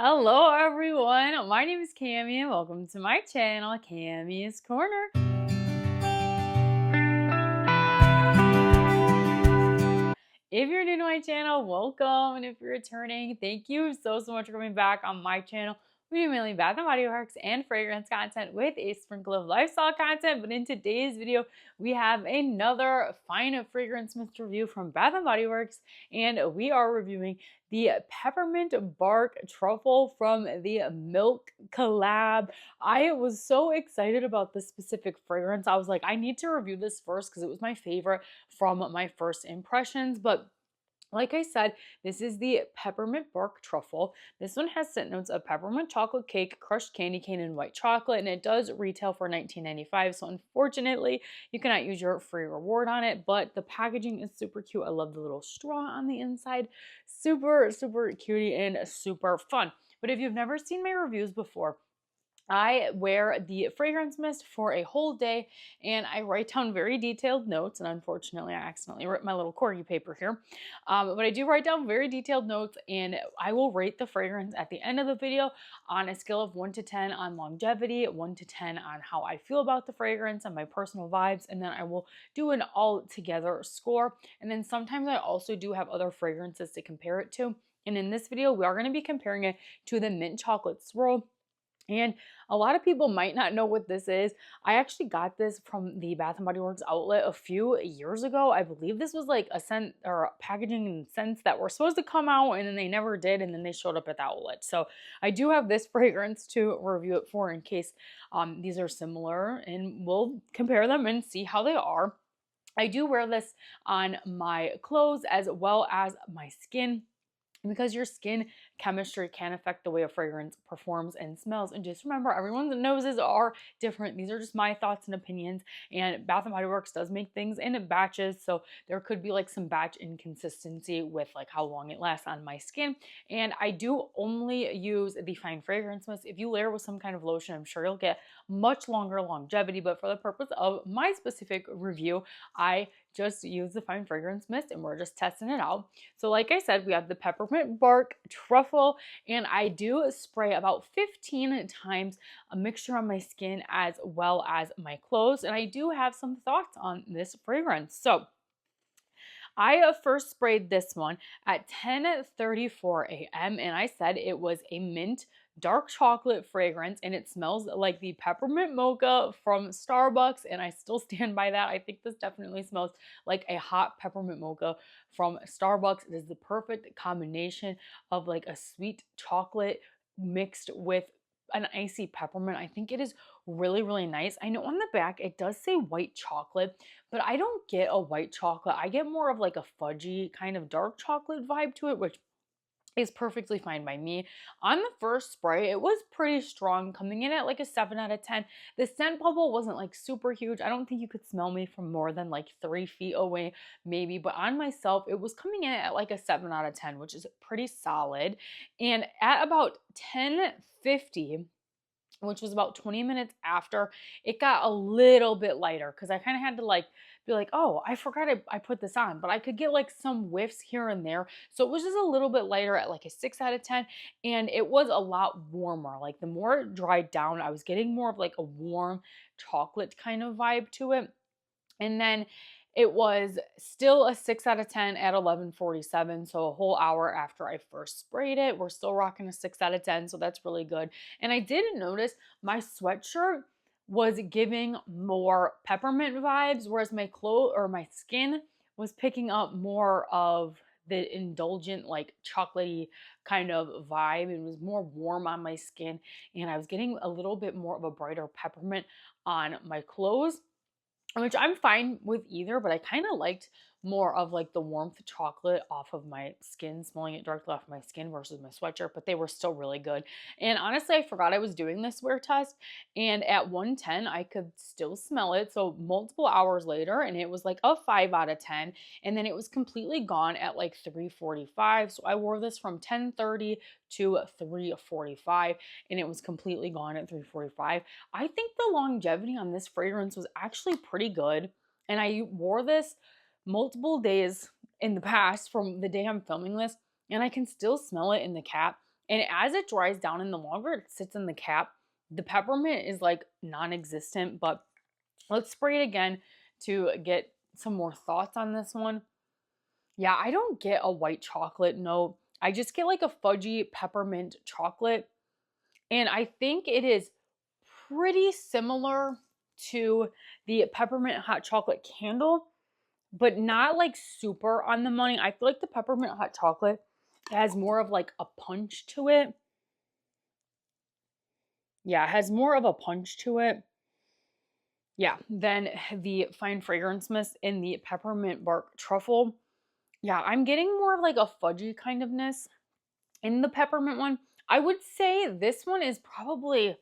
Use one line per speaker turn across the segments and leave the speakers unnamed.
Hello everyone, my name is Cami and welcome to my channel, Cami's Corner. If you're new to my channel, welcome, and if you're returning, thank you so much for coming back on my channel. We do mainly Bath & Body Works and fragrance content with a sprinkle of lifestyle content, but in today's video, we have another fine fragrance mist review from Bath & Body Works, and we are reviewing the Peppermint Bark Truffle from the Milk collab. I was so excited about this specific fragrance. I was like, I need to review this first because it was my favorite from my first impressions, but like I said, this is the Peppermint Bark Truffle. This one has scent notes of peppermint chocolate cake, crushed candy cane, and white chocolate, and it does retail for $19.95. So unfortunately, you cannot use your free reward on it, but the packaging is super cute. I love the little straw on the inside. Super, super cutie and super fun. But if you've never seen my reviews before, I wear the fragrance mist for a whole day and I write down very detailed notes, and unfortunately I accidentally ripped my little corgi paper here, but I do write down very detailed notes, and I will rate the fragrance at the end of the video on a scale of 1 to 10 on longevity, 1 to 10 on how I feel about the fragrance and my personal vibes, and then I will do an all together score. And then sometimes I also do have other fragrances to compare it to, and in this video we are going to be comparing it to the mint chocolate swirl. And a lot of people might not know what this is. I actually got this from the Bath & Body Works outlet a few years ago. I believe this was like a scent or packaging and scents that were supposed to come out and then they never did, and then they showed up at the outlet. So I do have this fragrance to review it for in case these are similar, and we'll compare them and see how they are. I do wear this on my clothes as well as my skin, because your skin chemistry can affect the way a fragrance performs and smells. And just remember, everyone's noses are different. These are just my thoughts and opinions, and Bath & Body Works does make things in batches, so there could be like some batch inconsistency with like how long it lasts on my skin. And I do only use the fine fragrance mist. If you layer with some kind of lotion, I'm sure you'll get much longer longevity, but for the purpose of my specific review, I just use the fine fragrance mist and we're just testing it out. So like I said, we have the Peppermint Bark Truffle, and I do spray about 15 times a mixture on my skin as well as my clothes, and I do have some thoughts on this fragrance. So I first sprayed this one at 10:34 a.m. and I said it was a mint dark chocolate fragrance, and it smells like the peppermint mocha from Starbucks, and I still stand by that. I think this definitely smells like a hot peppermint mocha from Starbucks. It is the perfect combination of like a sweet chocolate mixed with an icy peppermint. I think it is really, really nice. I know on the back it does say white chocolate, but I don't get a white chocolate. I get more of like a fudgy kind of dark chocolate vibe to it, which is perfectly fine by me. On the first spray, it was pretty strong, coming in at like a 7 out of 10. The scent bubble wasn't like super huge. I don't think you could smell me from more than like 3 feet away, maybe. But on myself, it was coming in at like a 7 out of 10, which is pretty solid. And at about 10:50, which was about 20 minutes after, it got a little bit lighter because I kind of had to like be like, oh, I forgot I put this on, but I could get like some whiffs here and there. So it was just a little bit lighter at like a 6 out of 10, and it was a lot warmer. Like the more it dried down, I was getting more of like a warm chocolate kind of vibe to it. And then it was still a 6 out of 10 at 11:47, so a whole hour after I first sprayed it. We're still rocking a 6 out of 10, so that's really good. And I did notice my sweatshirt was giving more peppermint vibes, whereas my clothes or my skin was picking up more of the indulgent, like chocolatey kind of vibe. It was more warm on my skin, and I was getting a little bit more of a brighter peppermint on my clothes, which I'm fine with either, but I kind of liked more of like the warmth chocolate off of my skin, smelling it directly off my skin versus my sweatshirt, but they were still really good. And honestly, I forgot I was doing this wear test, and at 110, I could still smell it. So multiple hours later, and it was like a 5 out of 10, and then it was completely gone at like 3:45. So I wore this from 10:30 to 3:45, and it was completely gone at 3:45. I think the longevity on this fragrance was actually pretty good, and I wore this multiple days in the past from the day I'm filming this, and I can still smell it in the cap. And as it dries down and the longer it sits in the cap, the peppermint is like non-existent. But let's spray it again to get some more thoughts on this one. Yeah, I don't get a white chocolate note. I just get like a fudgy peppermint chocolate. And I think it is pretty similar to the peppermint hot chocolate candle, but not like super on the money. I feel like the peppermint hot chocolate has more of like a punch to it. Yeah, it has more of a punch to it. Yeah, than the fine fragrance mist in the peppermint bark truffle. Yeah, I'm getting more of like a fudgy kind ofness in the peppermint one. I would say this one is probably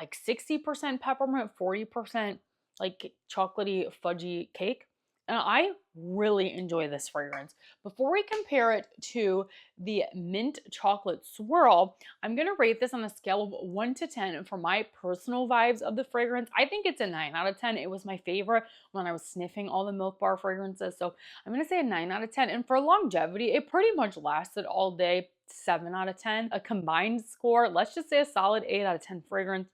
like 60% peppermint, 40% like chocolatey fudgy cake. And I really enjoy this fragrance. Before we compare it to the mint chocolate swirl, I'm going to rate this on a scale of 1 to 10 for my personal vibes of the fragrance. I think it's a 9 out of 10. It was my favorite when I was sniffing all the Milk Bar fragrances. So I'm going to say a 9 out of 10. And for longevity, it pretty much lasted all day. 7 out of 10. A combined score, let's just say a solid 8 out of 10 fragrance.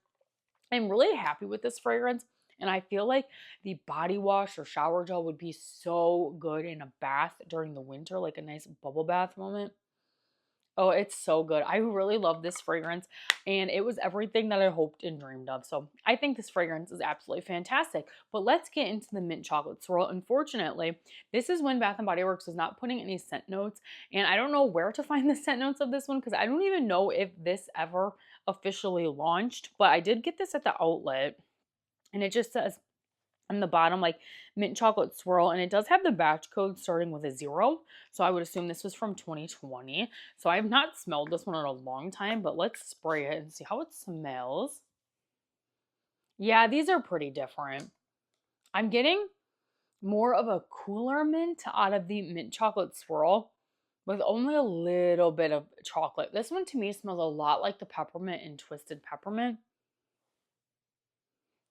I'm really happy with this fragrance. And I feel like the body wash or shower gel would be so good in a bath during the winter, like a nice bubble bath moment. Oh, it's so good. I really love this fragrance, and it was everything that I hoped and dreamed of. So I think this fragrance is absolutely fantastic. But let's get into the mint chocolate swirl. Unfortunately, this is when Bath & Body Works is not putting any scent notes, and I don't know where to find the scent notes of this one because I don't even know if this ever officially launched. But I did get this at the outlet, and it just says on the bottom like mint chocolate swirl, and it does have the batch code starting with a 0, so I would assume this was from 2020. So I have not smelled this one in a long time, but let's spray it and see how it smells. Yeah, these are pretty different. I'm getting more of a cooler mint out of the mint chocolate swirl with only a little bit of chocolate. This one to me smells a lot like the peppermint and twisted peppermint.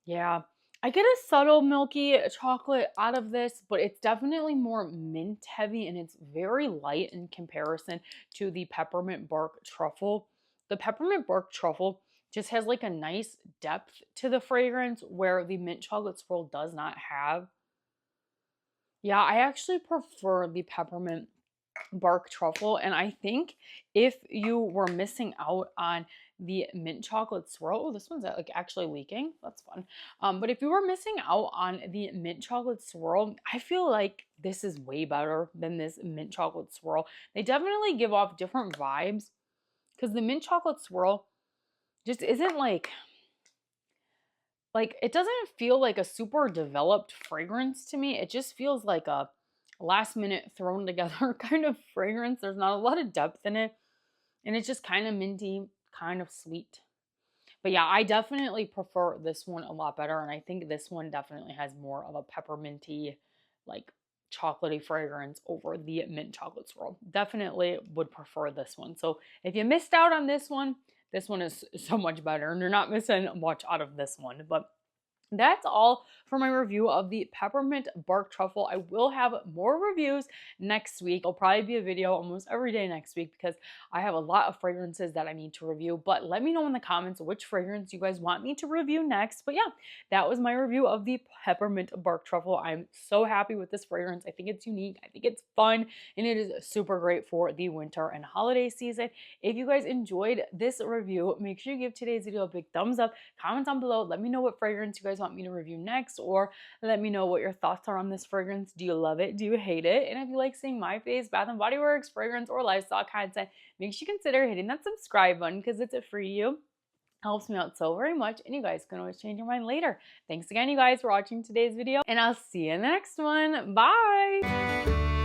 Yeah, I get a subtle milky chocolate out of this, but it's definitely more mint heavy and it's very light in comparison to the peppermint bark truffle. The peppermint bark truffle just has like a nice depth to the fragrance where the mint chocolate swirl does not have. Yeah, I actually prefer the peppermint bark truffle, and I think if you were missing out on the mint chocolate swirl, oh, this one's like actually leaking, that's fun. But if you were missing out on the mint chocolate swirl, I feel like this is way better than this mint chocolate swirl. They definitely give off different vibes because the mint chocolate swirl just isn't like it doesn't feel like a super developed fragrance to me. It just feels like a last minute thrown together kind of fragrance. There's not a lot of depth in it, and it's just kind of minty, kind of sweet. But yeah, I definitely prefer this one a lot better, and I think this one definitely has more of a pepperminty, like chocolatey fragrance over the mint chocolate swirl. Definitely would prefer this one. So if you missed out on this one is so much better, and you're not missing much out of this one. But that's all for my review of the peppermint bark truffle. I will have more reviews next week. It'll probably be a video almost every day next week because I have a lot of fragrances that I need to review. But let me know in the comments which fragrance you guys want me to review next. But yeah, that was my review of the peppermint bark truffle. I'm so happy with this fragrance. I think it's unique. I think it's fun, and it is super great for the winter and holiday season. If you guys enjoyed this review, make sure you give today's video a big thumbs up. Comment down below. Let me know what fragrance you guys want me to review next, or let me know what your thoughts are on this fragrance. Do you love it? Do you hate it? And if you like seeing my face, Bath & Body Works, fragrance, or lifestyle content, make sure you consider hitting that subscribe button because it's free to you. Helps me out so very much, and you guys can always change your mind later. Thanks again, you guys, for watching today's video, and I'll see you in the next one. Bye!